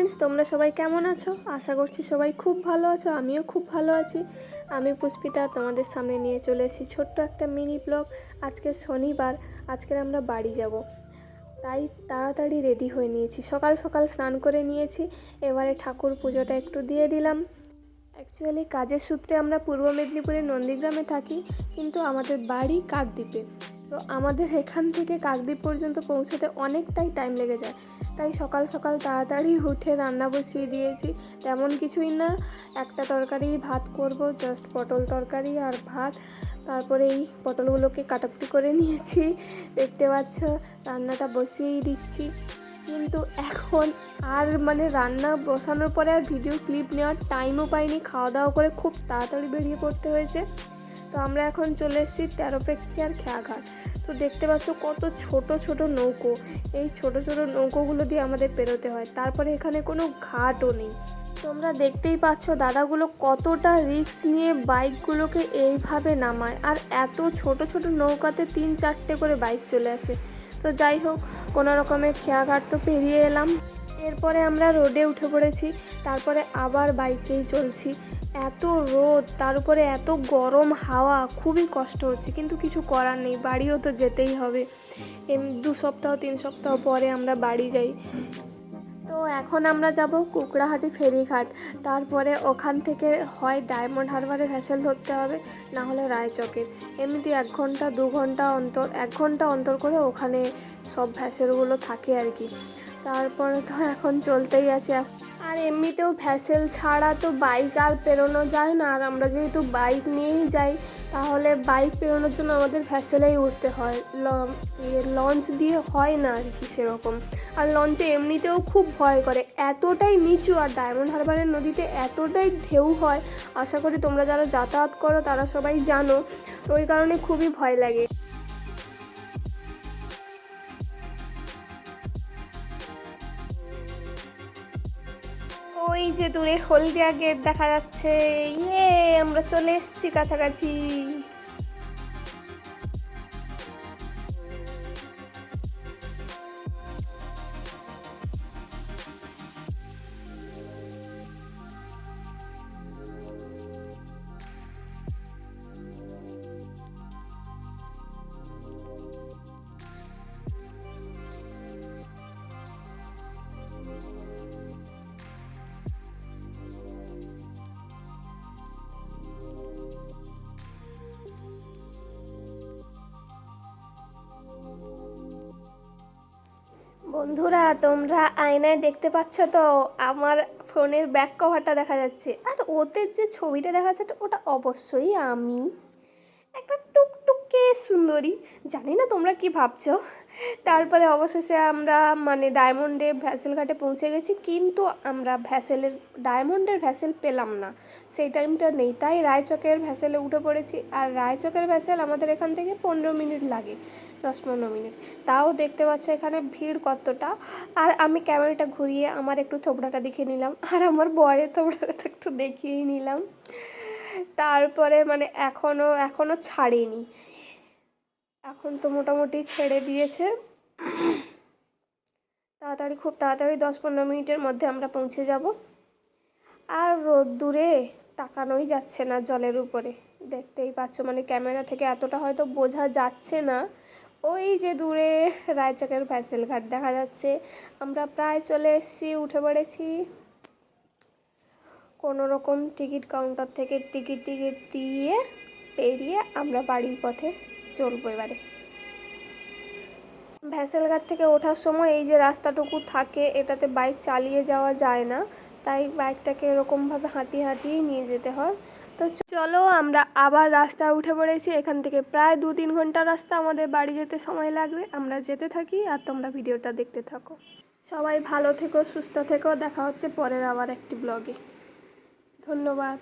Friends, তোমরা সবাই কেমন আছো? আশা করছি সবাই খুব ভালো আছো। আমিও খুব ভালো আছি। আমি পুষ্পিতা তোমাদের সামনে নিয়ে চলে এসেছি ছোট্ট একটা মিনি ব্লগ। আজকে শনিবার, আজকের আমরা বাড়ি যাব, তাই তাড়াতাড়ি রেডি হয়ে নিয়েছি। সকাল সকাল স্নান করে নিয়েছি। এবারে ঠাকুর পুজোটা একটু দিয়ে দিলাম। অ্যাকচুয়ালি কাজের সূত্রে আমরা পূর্ব মেদিনীপুরের নন্দীগ্রামে থাকি, কিন্তু আমাদের বাড়ি কাকদ্বীপে। তো আমাদের এখান থেকে কাকদ্বীপ পর্যন্ত পৌঁছতে অনেকটাই টাইম লেগে যায়, তাই সকাল সকাল তাড়াতাড়ি উঠে রান্না বসিয়ে দিয়েছি। তেমন কিছুই না, একটা তরকারি ভাত করব, জাস্ট পটল তরকারি আর ভাত। তারপরে এই পটলগুলোকে কাটাকুটি করে নিয়েছি, দেখতে পাচ্ছ। রান্নাটা বসিয়েই দিচ্ছি, কিন্তু এখন আর রান্না বসানোর পরে আর ভিডিও ক্লিপ নেওয়ার টাইমও পাইনি। খাওয়া দাওয়া করে খুব তাড়াতাড়ি বেরিয়ে পড়তে হয়েছে। তো আমরা এখন চলে এসেছি তেরোপেক্ষিয়ার খেয়াঘাট। তো দেখতে পাচ্ছ কত ছোট ছোট নৌকো। এই ছোট ছোট নৌকোগুলো দিয়ে আমাদের পেরোতে হয়। তারপরে এখানে কোনো ঘাটও নেই। তোমরা দেখতেই পাচ্ছ দাদাগুলো কতটা রিস্ক নিয়ে বাইকগুলোকে এইভাবে নামায়, আর এত ছোট ছোট নৌকাতে 3-4টে করে বাইক চলে আসে। তো যাই হোক, কোনো রকমে খেয়াঘাট তো পেরিয়ে এলাম। এরপরে আমরা রোডে উঠে পড়েছি। তারপরে আবার বাইকেই চলছি। এত রোদ, তার উপরে এত গরম হাওয়া, খুবই কষ্ট হচ্ছে, কিন্তু কিছু করার নেই, বাড়িও তো যেতেই হবে। 2-3 সপ্তাহ পরে আমরা বাড়ি যাই। তো এখন আমরা যাব কুকড়াহাটি ফেরিঘাট। তারপরে ওখান থেকে হয় ডায়মন্ড হারবারে ভ্যাসেল ধরতে হবে, না হলে রায়চকের। এমনিতে 1 ঘন্টা অন্তর করে ওখানে সব ভ্যাসেলগুলো থাকে আর কি। তারপরে তো এখন চলতেই আছে। আর এমনিতেও ভ্যাসেল ছাড়া তো বাইক আর পেরোনো যায় না। আর আমরা যেহেতু বাইক নিয়েই যাই, তাহলে বাইক পেরোনোর জন্য আমাদের ভ্যাসেলেই উঠতে হয়। লঞ্চ দিয়ে হয় না আর কি সেরকম। আর লঞ্চে এমনিতেও খুব ভয় করে, এতটাই নিচু, আর ডায়মন্ড হারবারের নদীতে এতটাই ঢেউ হয়। আশা করি তোমরা যারা যাতায়াত করো তারা সবাই জানো। তো ওই কারণে খুবই ভয় লাগে। ওই যে দূরে হলদিয়া গেট দেখা যাচ্ছে। ইয়ে, আমরা চলে এসেছি কাছাকাছি। বন্ধুরা, তোমরা আয়নায় দেখতে পাচ্ছ তো আমার ফোনের ব্যাক কভারটা দেখা যাচ্ছে, আর ওতে যে ছবিটা দেখা যাচ্ছে ওটা অবশ্যই আমি, একটা টুকটুকে সুন্দরী। জানি না তোমরা কি ভাবছো। তারপরে অবশেষে আমরা ডায়মন্ডে ভ্যাসেল ঘাটে পৌঁছে গেছি, কিন্তু আমরা ডায়মন্ডের ভ্যাসেল পেলাম না, সেই টাইমটা নেই। তাই রায়চকের ভ্যাসেলে উঠে পড়েছি। আর রায়চকের ভ্যাসেল আমাদের এখান থেকে 15 মিনিট লাগে, 10-15 মিনিট। তাও দেখতে পাচ্ছ এখানে ভিড় কতটা। আর আমি ক্যামেরাটা ঘুরিয়ে আমার একটু থোবড়াটা দেখে নিলাম, আর আমার বরের থোবড়াটা তো একটু দেখিয়েই নিলাম। তারপরে এখনও ছাড়েনি, এখন তো মোটামুটি ছেড়ে দিয়েছে। খুব তাড়াতাড়ি 10-15 মিনিটের মধ্যে আমরা পৌঁছে যাব। আর রোদ্দুরে তাকানোই যাচ্ছে না জলের উপরে, দেখতেই পাচ্ছ। ক্যামেরা থেকে এতটা হয়তো বোঝা যাচ্ছে না। ওই যে দূরে রায়চকের ভ্যাসেল ঘাট দেখা যাচ্ছে। আমরা প্রায় চলে এসেছি, উঠে পড়েছি। কোনো রকম টিকিট কাউন্টার থেকে টিকিট দিয়ে পেরিয়ে আমরা বাড়ির পথে চলবো এবারে। ভ্যাসেল ঘাট থেকে ওঠার সময় এই যে রাস্তাটুকু থাকে, এটাতে বাইক চালিয়ে যাওয়া যায় না, তাই বাইকটাকে এরকমভাবে হাঁটিয়েই নিয়ে যেতে হয়। তো চলো, আমরা আবার রাস্তায় উঠে পড়েছি। এখান থেকে প্রায় 2-3 ঘন্টা রাস্তা, আমাদের বাড়ি যেতে সময় লাগবে। আমরা যেতে থাকি আর তোমরা ভিডিওটা দেখতে থাকো। সবাই ভালো থেকো, সুস্থ থেকো। দেখা হচ্ছে পরের আবার একটি ব্লগে। ধন্যবাদ।